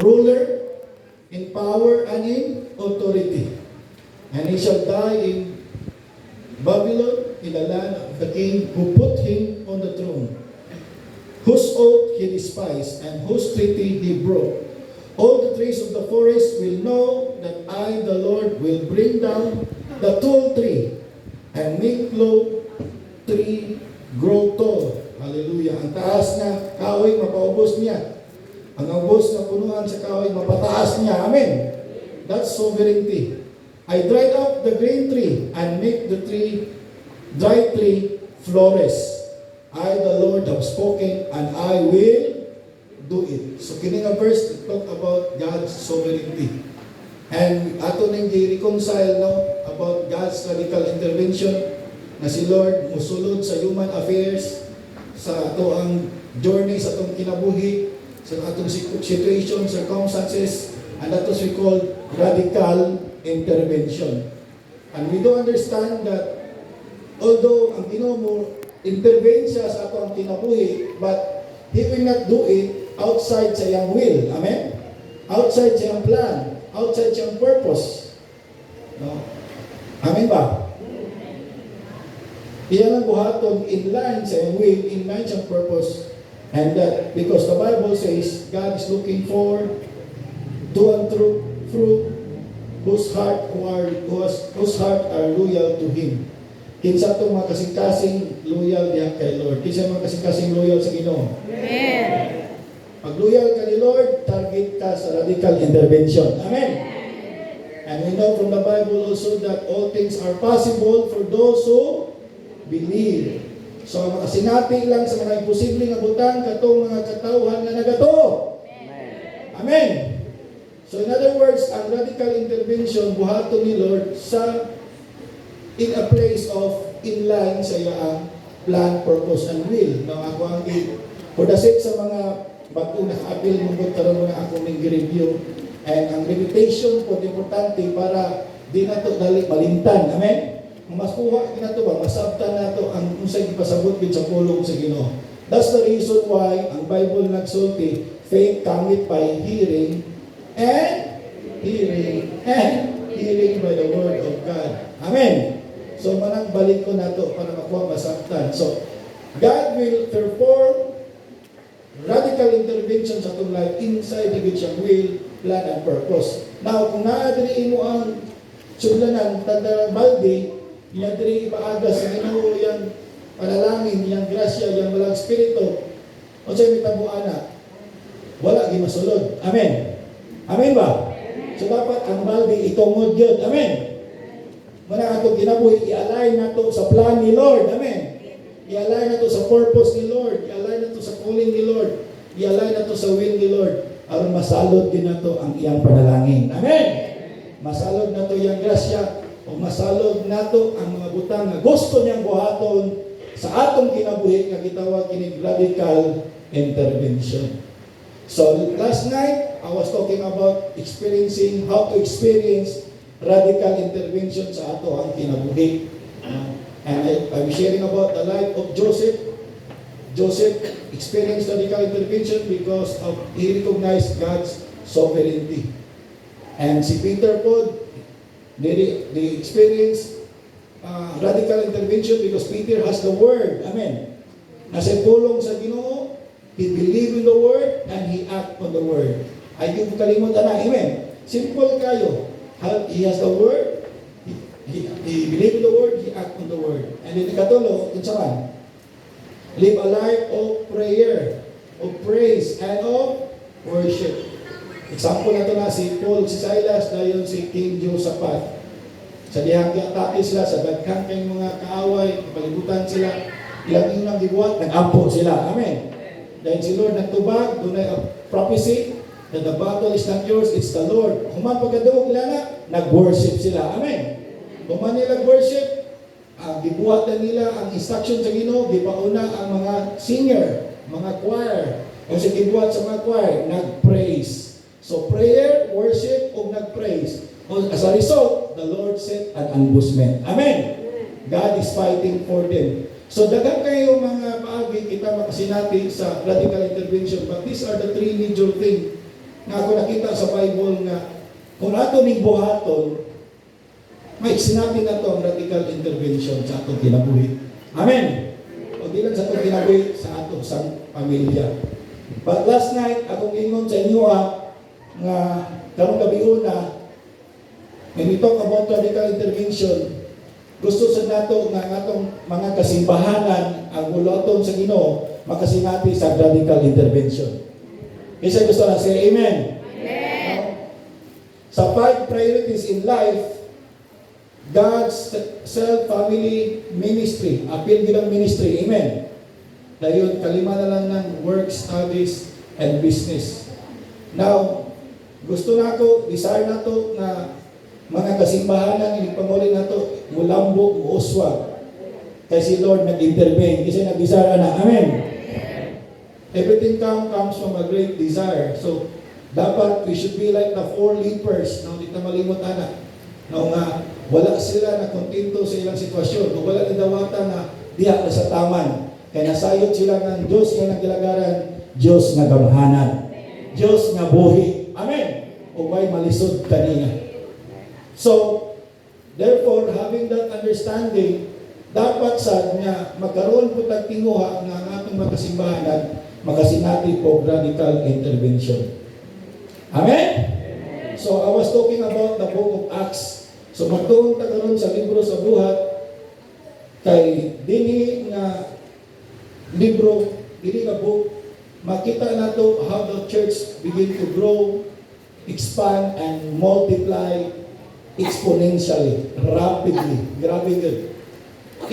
ruler in power and in authority. And he shall die in Babylon, in the land of the king who put him on the throne, whose oath he despised, and whose treaty he broke. All the trees of the forest will know that I, the Lord, will bring down the tall tree and make low tree grow tall. Hallelujah. Ang taas na kahoy, mapaubos niya. Ang ubos na punuan sa kahoy, mapataas niya. Amen. That's sovereignty. I dried up the green tree and make the dry tree flourish. I, the Lord, have spoken and I will do it. So, kini nga verse talk about God's sovereignty. And ato nang i-reconcile about God's radical intervention na si Lord musulod sa human affairs, sa ato ang journey, sa atong kinabuhi, sa atong situation, circumstances, and that is we call radical intervention. And we do understand that although ang Ginoo mo intervene siya sa ato ang kinabuhi, but He will not do it outside sa iyang will. Amen? Outside sa iyang plan. Outside sa iyang purpose. No? Amen ba? Iyang ang buhaton in line sa iyang will, in line sa iyang purpose. And that, because the Bible says, God is looking for to and through whose heart are loyal to Him. Kinsa itong mga kasing-kasing loyal diya kay Lord. Kinsa mga kasing-kasing loyal sa Ginoo. Amen. Pag loyal ka ni Lord, target ka sa radical intervention. Amen. And we know from the Bible also that all things are possible for those who believe. So, makasinati lang sa mga imposibleng abutan katong mga katauhan na nagato. Amen. So, in other words, ang radical intervention buhaton ni Lord sa in a place of in line sa iyang plan, purpose, and will. Now, ako ang for the sake sa mga bago naka-appeal mong karon mga ako ning review, and ang reputation po importante para di na to dali malintan. Amen? Mas kuha na to ba, masabtan na to ang unsay gipasabot gid sa pulong sa Ginoo. That's the reason why ang Bible nagsulti, faith cometh by hearing and hearing by the word of God. Amen. So manang balik ko na to para makuha masabtan. So God will perform radical intervention sa atong life inside the siyang will, plan, and purpose. Now, kung naadiri mo ang sudlanan, tanda balde, yan diri ipaaga sa Ginoo yang panalangin, yang grasya, yang walang spirito, o sa'yo may tabuana, wala gi masulod. Amen. Amen ba? So dapat ang balde itungod yun. Amen. Muna ato kinabuhi, i-align nato sa plan ni Lord. Amen. I-align nato sa purpose ni Lord. I-align nato sa calling ni Lord. I-align nato sa will ni Lord. Aron masalod din nato ang iyang panalangin. Amen. Masalod nato iyang grasya o masalod nato ang mga butang na gusto niyang buhaton sa atong kinabuhi nga gitawag kining radical intervention. So last night I was talking about how to experience radical intervention sa ato ang kinabuhi. And I'm sharing about the life of Joseph. Joseph experienced radical intervention because of he recognized God's sovereignty. And si Peter po, they experienced radical intervention because Peter has the Word. Amen. Nasa pulong sa Ginoo, he believed in the Word and he act on the Word. Ay yung kalimutan na. Amen. Simple kayo. He has the Word, he believe in the Word, he act on the Word. And then ikatulo, kung saan? Live a life of prayer, of praise, and of worship. Example na ito na si Paul, si Silas, dahil si King Josaphat. Sa dihang atake sila, sa daghang kayong mga kaaway, palibutan sila, ilang inang gibuhat, nag-ampo sila. Amen. Dahil si Lord nagtubag, doon ay prophecy, that the battle is not yours, it's the Lord. Human pagkadungog nila na, nag-worship sila. Amen. Human nila worship, gibuhat na nila ang instruction sa Ginoo, gipauna ang mga singer, mga choir, o sa gibuhat sa mga choir, nag-praise. So prayer, worship, o nag-praise. As a result, the Lord set an ambushment. Amen. God is fighting for them. So daghang kayo mga paagi kita makasinati sa radical intervention, but these are the three major things nga ako nakita sa Bible nga kung ato ning buhaton, may sinabi na to ang radical intervention sa atong kinabuhi. Amen. O di lang sa atong kinabuhi, sa atong sang pamilya. But last night, akong ingon sa inyo nga karong gabi una, when we talk about radical intervention, gusto sa nato nga atong mga kasimbahanan ang ulaton sa Ginoo makasinati sa radical intervention. Isa gusto na say amen. Amen. Sa 5 priorities in life, God's self-family ministry, appeal bilang ministry. Amen. Dahil kalima na lang ng work, studies, and business. Now, gusto na ko, desire na to na mga kasimbahanan, ipanguli na to, mulambo, muuswag. Kaya si Lord nag-intervene, kasi nag-desire na. Amen. Everything comes from a great desire. So, dapat we should be like the 4 lepers. No, di na malimot na. No, nga, wala sila na kontento sa ilang sitwasyon. Kung wala nidawatan na diha na sa taman. Kaya nasayod sila ng Diyos nga nagilagaran, Diyos nga gamhanan. Diyos nga buhi. Amen. O may malisod kaniya. So, therefore, having that understanding, dapat sa nga magkaroon po tagtinguha nga ang atong makasimbahanan, makasinati po radical intervention. Amen? So, I was talking about the book of Acts. So, magtuong tagaroon sa libro sa buhat, kay dini nga libro, dini nga book, makita na to how the church begin to grow, expand, and multiply exponentially, rapidly. Grabe good.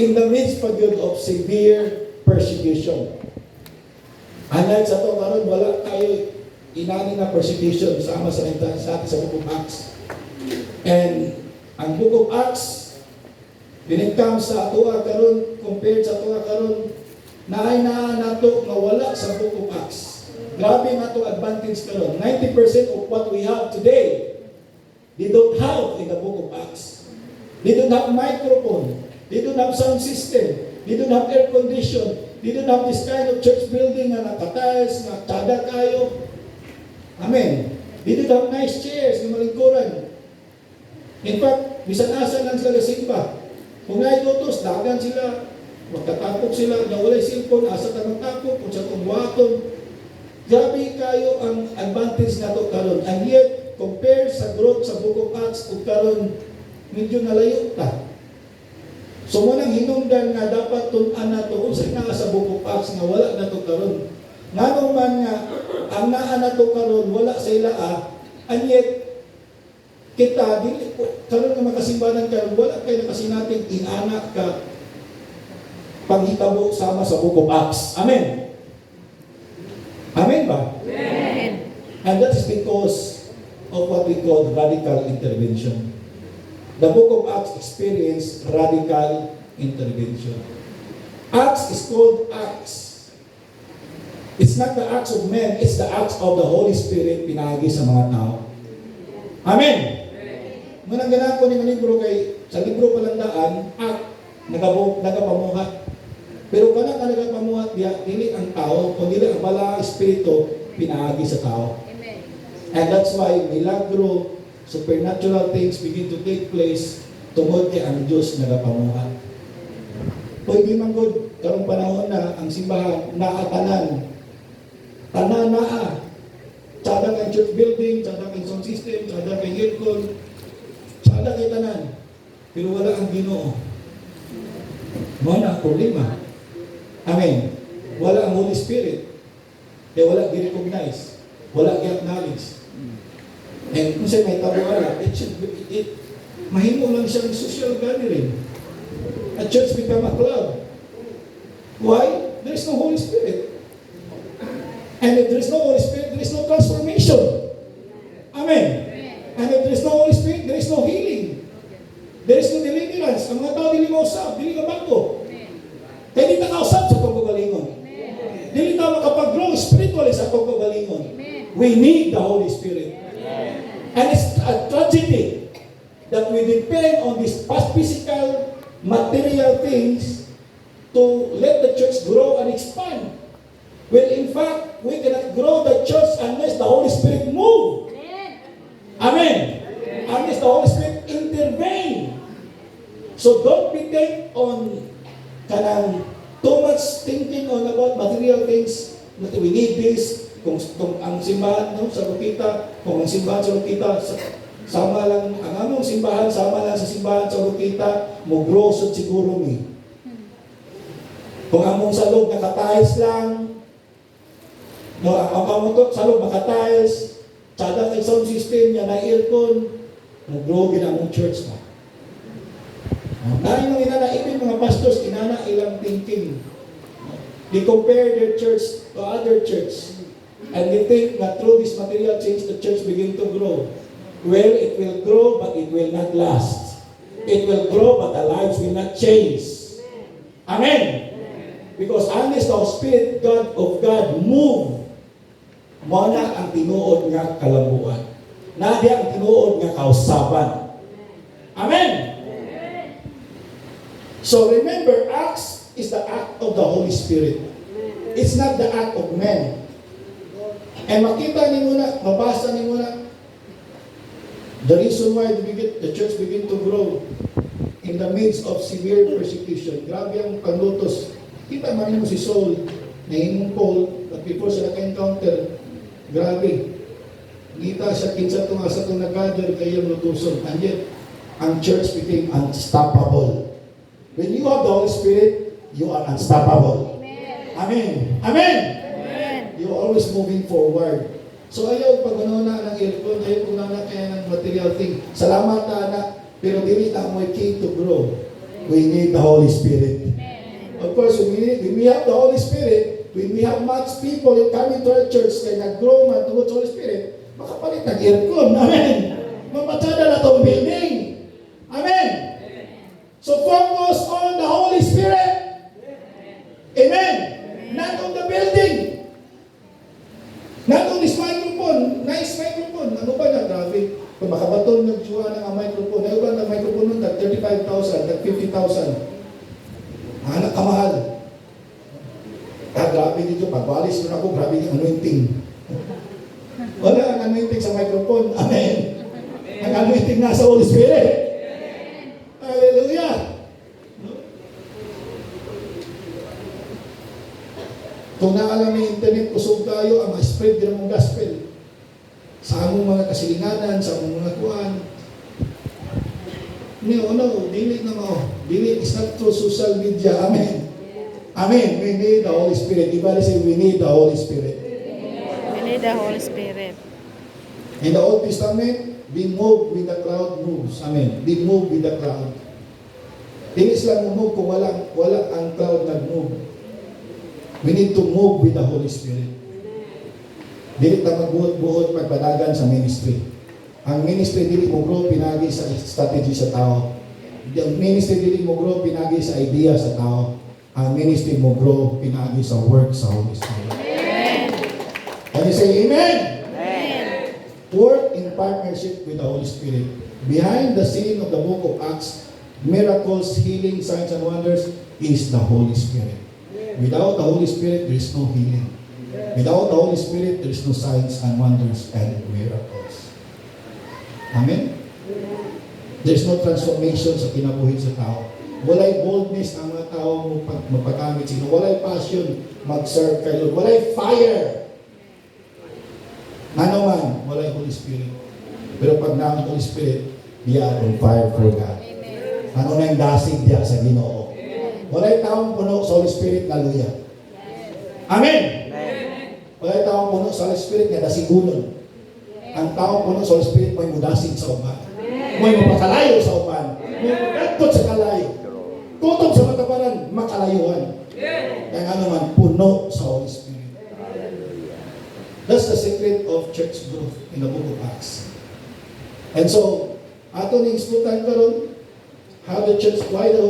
In the midst pa good of severe persecution. Anay sa to karon wala tayo inani na persecution sama sa atin sa Book of Acts. And ang Book of Acts, when it comes sa atua karon, compared sa atua karon, naay na nato nga wala sa Book of Acts. Grabe nga to advantage karon. 90% of what we have today, they don't have in the Book of Acts. They don't have microphone. They don't have sound system. They don't have air condition. They don't have this kind of church building na nakatiles, na tada kayo. Amen. They don't have nice chairs na malingkuran. In fact, bisan asa lang sila simba. Kung nailutos, dagan sila, magtatapok sila, na walay cellphone, asa ka magtapok, kung sa tungwaton. Grabe kayo ang advantage na ito karon. And yet, compare sa growth sa Book of Acts, kung karon, medyo nalayo ta. So, munang hinungdan nga dapat tunan na ito, kung saan nga sa Book of Acts nga wala na ito karon. Nga naman nga, ang naa na ito karon, wala sa ila and yet, kita, karon nga makasimbanan karon, wala kayo na kasi natin inanak ka panghitabo sama sa Book of Acts. Amen. Amen ba? Amen. And that is because of what we call radical intervention. The Book of Acts experienced radical intervention. Acts is called Acts. It's not the acts of men, it's the acts of the Holy Spirit pinagi sa mga tao. Amen. Ngunang ganaan ko ni libro kay sa libro palandaan, act, nagapamuhat. Pero kanang nagapamuhat, dili ang tao, kung dili ang bala espiritu pinagi sa tao. Amen. And that's why milagro, supernatural things begin to take place tungod kay ang Diyos nagapamuhat. Pwede man gud karong panahon na ang simbahan naatanan. Tanan naa. Sada kay church building, sada kay sound system, sada kay aircon, sada kay tanan. Pero wala ang Ginoo. Mo na problema. Amen. Wala ang Holy Spirit. Kaya wala gi-recognize. Wala gi-acknowledge. And kung siya may tabuan, mahimo lang siyang social gathering. A church become a club. Why? There is no Holy Spirit. And if there is no Holy Spirit, there is no transformation. Amen. And if there is no Holy Spirit, there is no healing. There is no deliverance. Ang mga tao dili mausap, dili ka bago. Kaya di nakausap sa pagkagalingon. Dili tayo makapag-grow spiritually sa pagkagalingon. We need the Holy Spirit. And it's a tragedy that we depend on these physical, material things to let the church grow and expand. Well, in fact, we cannot grow the church unless the Holy Spirit moves. Amen. Unless the Holy Spirit intervene. So don't be take on kanang too much thinking on about material things that we need this. Kung ang simbahan no, sa Rokita, kung ang simbahan sa Rokita, sama lang, ang among simbahan, sama lang sa simbahan sa Rokita, mo grosod siguro mi. Kung among salog nakatiles lang, no, ang among salog nakatiles, tsada kay sound system niya na aircon, mo grow gina among church na. Dahil nung inana, even mga pastors, inana ilang thinking. They compare their church to other church. And they think that through this material change, the church begin to grow. Well, it will grow, but it will not last. It will grow, but the lives will not change. Amen. Because unless the Spirit God of God move, muna ang tinuod nga kalambuan. Nadi ang tinuod nga kausaban. Amen. So remember, Acts is the act of the Holy Spirit. It's not the act of men. And makita ni muna, mabasa ni muna, the reason why the church begin to grow in the midst of severe persecution. Grabe ang panlutos. Kita man mo si Saul, na himong Paul, but before sila ka-encounter, grabe. Kita siya kinsa itong asa itong nag-gather kayang lutuson. And yet, ang church became unstoppable. When you have the Holy Spirit, you are unstoppable. Amen. Amen. Amen. You're always moving forward. So ayaw pag ano na ng aircon, ayaw kung na kaya ng material thing. Salamat na anak, pero dili na mo key to grow. We need the Holy Spirit. Of course, when we have the Holy Spirit, when we have much people coming to our church kaya nag-grow man towards the Holy Spirit, makapalit ng aircon. Amen. Mapatsada na itong building. Amen. So focus on the Holy Spirit. Amen. Not on the building. Not on this microphone. Nice microphone. Ano ba na? Grabe. Kung makabaton nagsuha ng microphone. Ano ba ng microphone nun? Nag 35,000, nag 50,000. Anak kamahal. Grabe dito. Pagwalis nun ako, grabe yung anointing. Wala ang anointing sa microphone. Amen. Ang anointing nasa Holy Spirit. Hallelujah! Kung naalam ng internet, kusog tayo ang ma-spread din ang gospel. Sa among mga kasilinganan, sa among mga kuhan. No, dili na mo. Dili, it's not through social media. Amen. Amen. We need the Holy Spirit. Everybody say, we need the Holy Spirit. We need the Holy Spirit. In the Old Testament, be moved with the cloud moves. Amen. Be moved with the cloud. Dili sila move kung wala ang cloud nag-move. We need to move with the Holy Spirit. Dili ta magbuot-buot pagpadagan sa ministry. Ang ministry dili mo grow pinagi sa strategy sa tao. Ang ministry dili mo grow pinagi sa idea sa tao. Ang ministry mo grow pinagi sa work sa Holy Spirit. Amen. Can you say amen? Work in partnership with the Holy Spirit. Behind the scene of the book of Acts, miracles, healing, signs, and wonders is the Holy Spirit. Without the Holy Spirit, there is no healing. Without the Holy Spirit, there is no signs and wonders and miracles. Amen? There is no transformation sa kinabuhi sa tao. Walay boldness ang mga tao magpagamit sino. Walay passion mag-serve kay Lord. Walay fire. Ano man, walay Holy Spirit. Pero pag na ang Holy Spirit, they are on fire for God. Ano na yung dasig diya sa Ginoo. Walay taong puno sa Holy Spirit na luya. Amen! Walay taong puno sa Holy Spirit na dasigunon. Ang taong puno sa Holy Spirit may mudasig sa uban. May mapakalayo sa uban. May magkakot sa kalayo. Tutok sa mataparan, makalayuan. Kaya ano man, puno sa Holy Spirit. That's the secret of church growth in the book of Acts. And so, ato ning isputan karon how the church, why the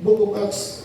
book of Acts